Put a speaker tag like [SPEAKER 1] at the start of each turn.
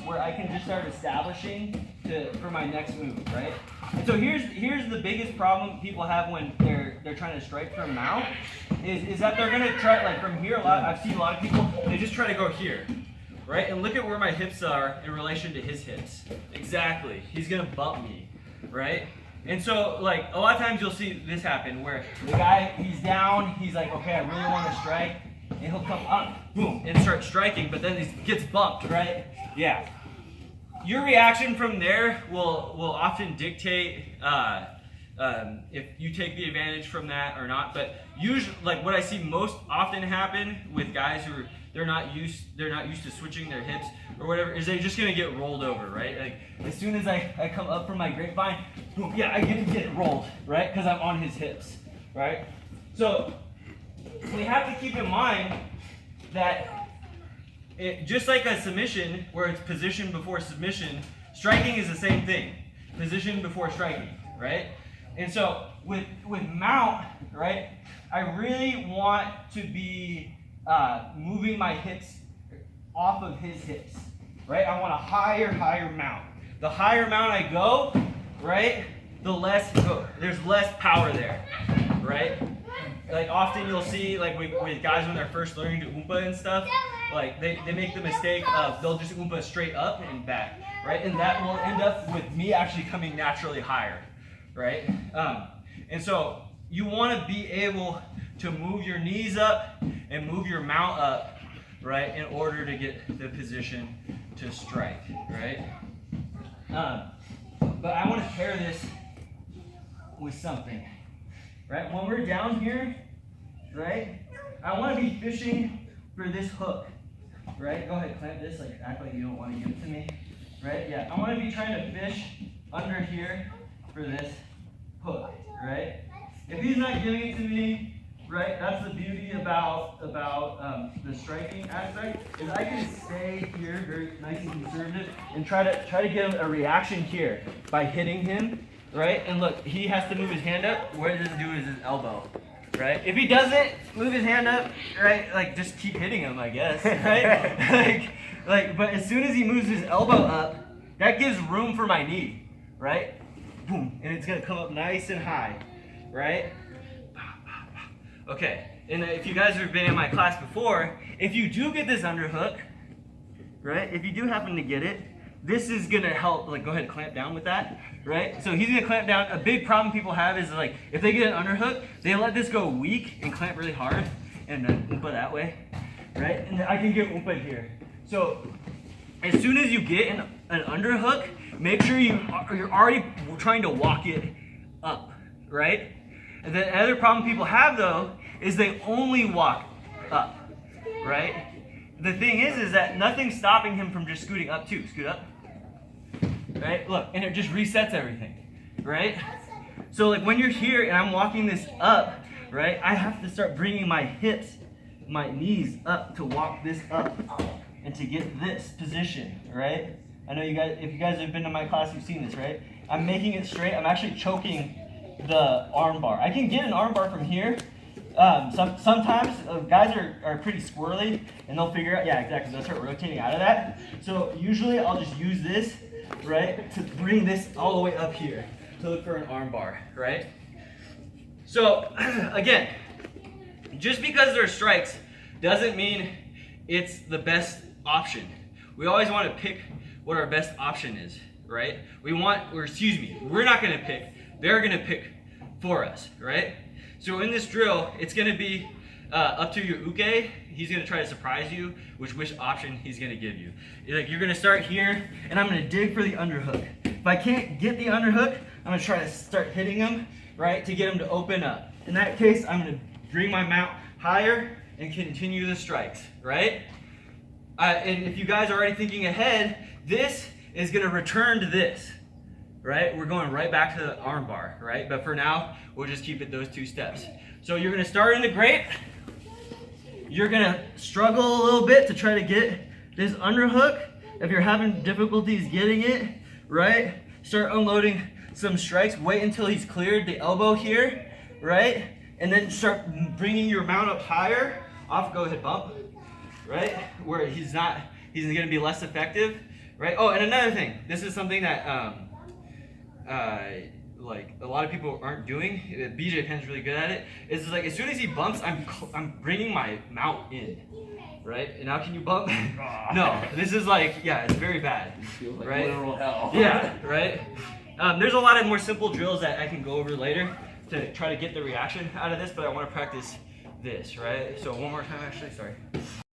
[SPEAKER 1] where I can just start establishing for my next move, right? And so here's the biggest problem people have when they're trying to strike from mount is that they're gonna try, like from here, I've seen a lot of people, they just try to go here, right? And look at where my hips are in relation to his hips. Exactly, he's gonna bump me, right? And so, like, a lot of times you'll see this happen where the guy, he's down, he's like, okay, I really want to strike, and he'll come up, boom, and start striking, but then he gets bumped, right? Yeah. Your reaction from there will often dictate if you take the advantage from that or not. But usually, like what I see most often happen with guys who they're not used to switching their hips or whatever, is they're just gonna get rolled over, right? Like as soon as I come up from my grapevine, boom, yeah, I get rolled, right? Because I'm on his hips, right? So we have to keep in mind that just like a submission, where it's position before submission, striking is the same thing. Position before striking, right? And so with mount, right, I really want to be moving my hips off of his hips, right? I want a higher mount. The higher mount I go, right, the less there's less power there, right? Like often you'll see, like with guys when they're first learning to oompa and stuff, like they make the mistake of they'll just oompa straight up and back, right? And that will end up with me actually coming naturally higher, right? And so you want to be able to move your knees up and move your mount up, right, in order to get the position to strike, right? But I want to pair this with something, right? When we're down here, right, I want to be fishing for this hook, right? Go ahead, clamp this, like act like you don't want to give it to me, right? Yeah, I want to be trying to fish under here for this hook, right? If he's not giving it to me, right, that's the beauty about the striking aspect, is I can stay here very nice and conservative and try to get him a reaction here by hitting him, right? And look, he has to move his hand up. What it doesn't do is his elbow, right? If he doesn't move his hand up, right, like just keep hitting him, I guess, right? But as soon as he moves his elbow up, that gives room for my knee, right? Boom, and it's gonna come up nice and high, right? Okay, and if you guys have been in my class before, if you do get this underhook, right, if you do happen to get it, this is gonna help, like go ahead and clamp down with that, right? So he's gonna clamp down. A big problem people have is like, if they get an underhook, they let this go weak and clamp really hard and then oompa that way, right? And I can get oompa here. So as soon as you get an underhook, make sure you're already trying to walk it up, right? And the other problem people have though is they only walk up, right? The thing is that nothing's stopping him from just scooting up too. Scoot up, right? Look, and it just resets everything, right? So like when you're here and I'm walking this up, right, I have to start bringing my hips, my knees up to walk this up and to get this position, right? I know you guys, if you guys have been to my class, you've seen this, right? I'm making it straight. I'm actually choking the arm bar. I can get an arm bar from here. Sometimes guys are pretty squirrely and they'll figure out, yeah, exactly, they'll start rotating out of that. So usually I'll just use this, right, to bring this all the way up here to look for an arm bar, right? So again, just because they're strikes doesn't mean it's the best option. We always want to pick what our best option is, right? We're not going to pick. They're going to pick for us, right? So in this drill, it's going to be up to your uke. He's going to try to surprise you which option he's going to give you. Like you're going to start here, and I'm going to dig for the underhook. If I can't get the underhook, I'm going to try to start hitting him, right, to get him to open up. In that case, I'm going to bring my mount higher and continue the strikes, right? And if you guys are already thinking ahead, this is going to return to this. Right? We're going right back to the arm bar, right? But for now, we'll just keep it those two steps. So you're going to start in the grape. You're going to struggle a little bit to try to get this underhook. If you're having difficulties getting it, right? Start unloading some strikes. Wait until he's cleared the elbow here, right? And then start bringing your mount up higher. Off, go ahead, bump, right? Where he's going to be less effective, right? Oh, and another thing, this is something that like a lot of people aren't doing. BJ Penn's really good at it. Is like as soon as he bumps, I'm bringing my mount in, right? And now can you bump? No, this is like, yeah, it's very bad,
[SPEAKER 2] Like
[SPEAKER 1] right?
[SPEAKER 2] literal hell.
[SPEAKER 1] Yeah, right. There's a lot of more simple drills that I can go over later to try to get the reaction out of this, but I want to practice this, right? So one more time, actually, sorry.